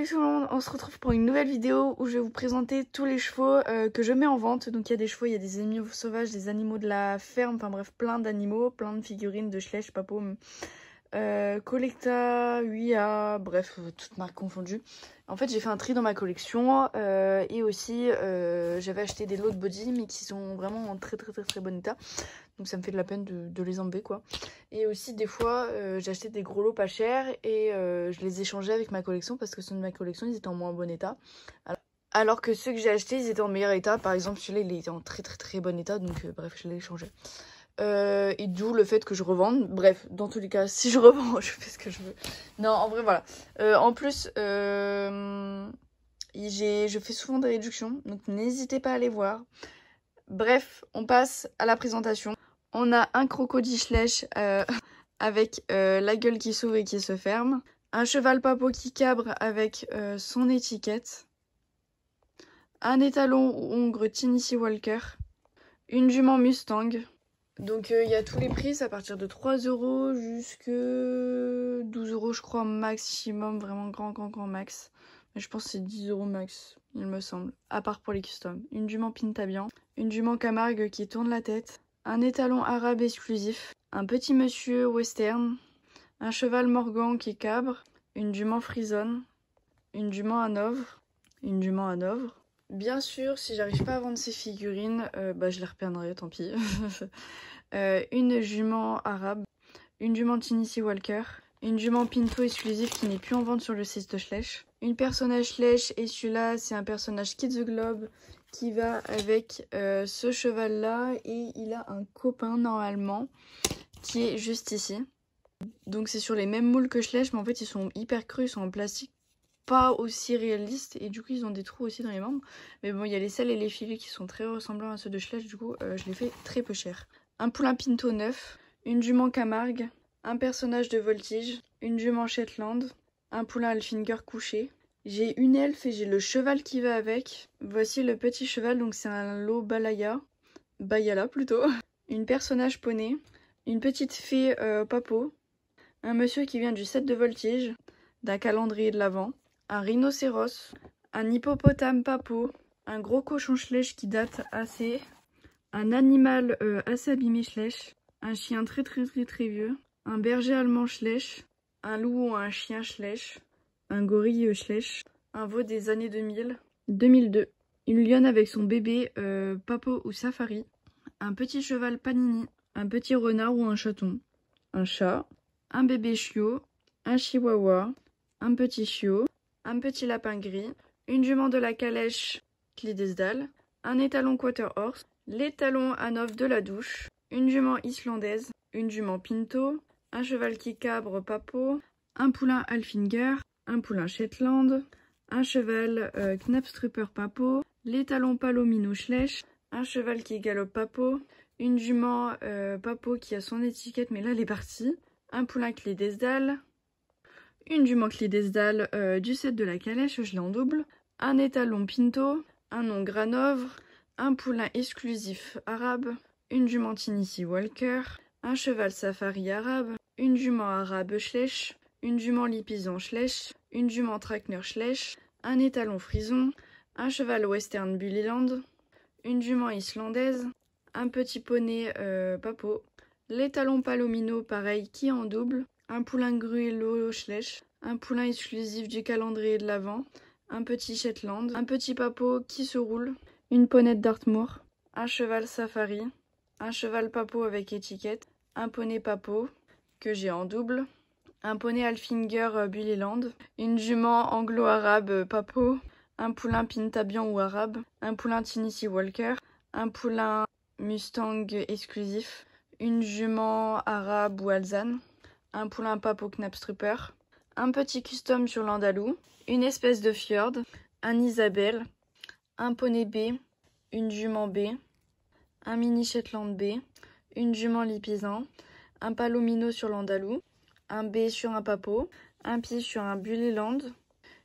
Salut tout le monde, on se retrouve pour une nouvelle vidéo où je vais vous présenter tous les chevaux que je mets en vente. Donc il y a des chevaux, il y a des animaux sauvages, des animaux de la ferme, enfin bref, plein d'animaux, plein de figurines, de Schleich, Papo, Collecta, Huia, bref, toutes marques confondues. En fait, j'ai fait un tri dans ma collection et aussi j'avais acheté des lots de body mais qui sont vraiment en très bon état. Donc ça me fait de la peine de les enlever quoi. Et aussi des fois j'ai acheté des gros lots pas chers et je les échangeais avec ma collection parce que ceux de ma collection ils étaient en moins bon état. Alors que ceux que j'ai achetés ils étaient en meilleur état. Par exemple celui-là il était en très bon état donc bref je l'ai échangé. Et d'où le fait que je revende. Bref, dans tous les cas, si je revends, je fais ce que je veux. Non, en vrai, voilà. En plus, je fais souvent des réductions, donc n'hésitez pas à les voir. Bref, on passe à la présentation. On a un crocodile Schleich avec la gueule qui s'ouvre et qui se ferme. Un cheval Papo qui cabre avec son étiquette. Un étalon ou hongre Tennessee Walker. Une jument Mustang. Donc il y a tous les prix, c'est à partir de 3 € jusque 12 € je crois maximum, vraiment grand max. Mais je pense que c'est 10 € max, il me semble, à part pour les customs. Une jument Pintabian, une jument Camargue qui tourne la tête, un étalon arabe exclusif, un petit monsieur western, un cheval Morgan qui cabre, une jument frisonne, une jument hanovre, une jument hanovre. Bien sûr, si j'arrive pas à vendre ces figurines, je les repeindrai, tant pis. Une jument arabe, une jument Tennessee Walker, une jument Pinto exclusive qui n'est plus en vente sur le site de Schleich. Une personnage Schleich et celui-là c'est un personnage Kid the Globe qui va avec ce cheval là et il a un copain normalement qui est juste ici. Donc c'est sur les mêmes moules que Schleich mais en fait ils sont hyper crus, ils sont en plastique. Pas aussi réalistes et du coup ils ont des trous aussi dans les membres, mais bon il y a les selles et les filets qui sont très ressemblants à ceux de Schleich, du coup je les fais très peu cher. Un poulain Pinto neuf, une jument Camargue, un personnage de voltige, une jument Shetland, un poulain Alfinger couché. J'ai une elfe et j'ai le cheval qui va avec. Voici le petit cheval, donc c'est un lot Bayala plutôt. Une personnage poney, une petite fée Papo, un monsieur qui vient du set de voltige, d'un calendrier de l'Avent, un rhinocéros, un hippopotame Papo, un gros cochon Schleich qui date assez, un animal assez abîmé Schleich, un chien très vieux, un berger allemand Schleich, un loup ou un chien Schleich, un gorille Schleich, un veau des années 2002, une lionne avec son bébé Papo ou Safari, un petit cheval Panini, un petit renard ou un chaton, un chat, un bébé chiot, un chihuahua, un petit chiot, un petit lapin gris, une jument de la calèche Clydesdal, un étalon Quarter Horse, l'étalon Hanovre de la douche, une jument islandaise, une jument Pinto, un cheval qui cabre Papo, un poulain Alfinger, un poulain Shetland, un cheval Knapstrupper Papo, l'étalon Palomino Schleich, un cheval qui galope Papo, une jument Papo qui a son étiquette mais là elle est partie, un poulain Clydesdal, une jument Clydesdal du set de la calèche, je l'ai en double, un étalon Pinto, un nom Granovre, un poulain exclusif arabe, une jument Tennessee Walker, un cheval safari arabe, une jument arabe Schleich, une jument lipisan Schleich, une jument Trackner Schleich, un étalon frison, un cheval western Bullyland, une jument islandaise, un petit poney Papo, l'étalon Palomino pareil qui est en double, un poulain Gruello Schleich, un poulain exclusif du calendrier de l'Avent, un petit Shetland, un petit Papo qui se roule, une ponette Dartmoor, un cheval safari, un cheval Papo avec étiquette, un poney Papo que j'ai en double, un poney Alfinger Bullyland, une jument anglo-arabe Papo, un poulain Pintabian ou arabe, un poulain Tennessee Walker, un poulain Mustang exclusif, une jument arabe ou alzane, un poulain Papo Knapstrupper, un petit custom sur l'Andalou, une espèce de fjord, un Isabelle, un poney B, une jument B, un mini Shetland B, une jument lipisan, un palomino sur l'Andalou, un B sur un Papo, un pied sur un Bullyland,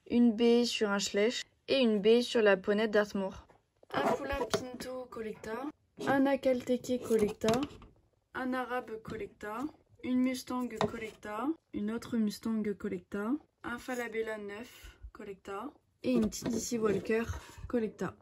une B sur un Schleich et une B sur la ponette Dartmoor. Un poulain Pinto Collecta, un Akalteke Collecta, un arabe Collecta, une Mustang Collecta, une autre Mustang Collecta, un Falabella 9, Collecta. Et une petite DC Walker Collecta.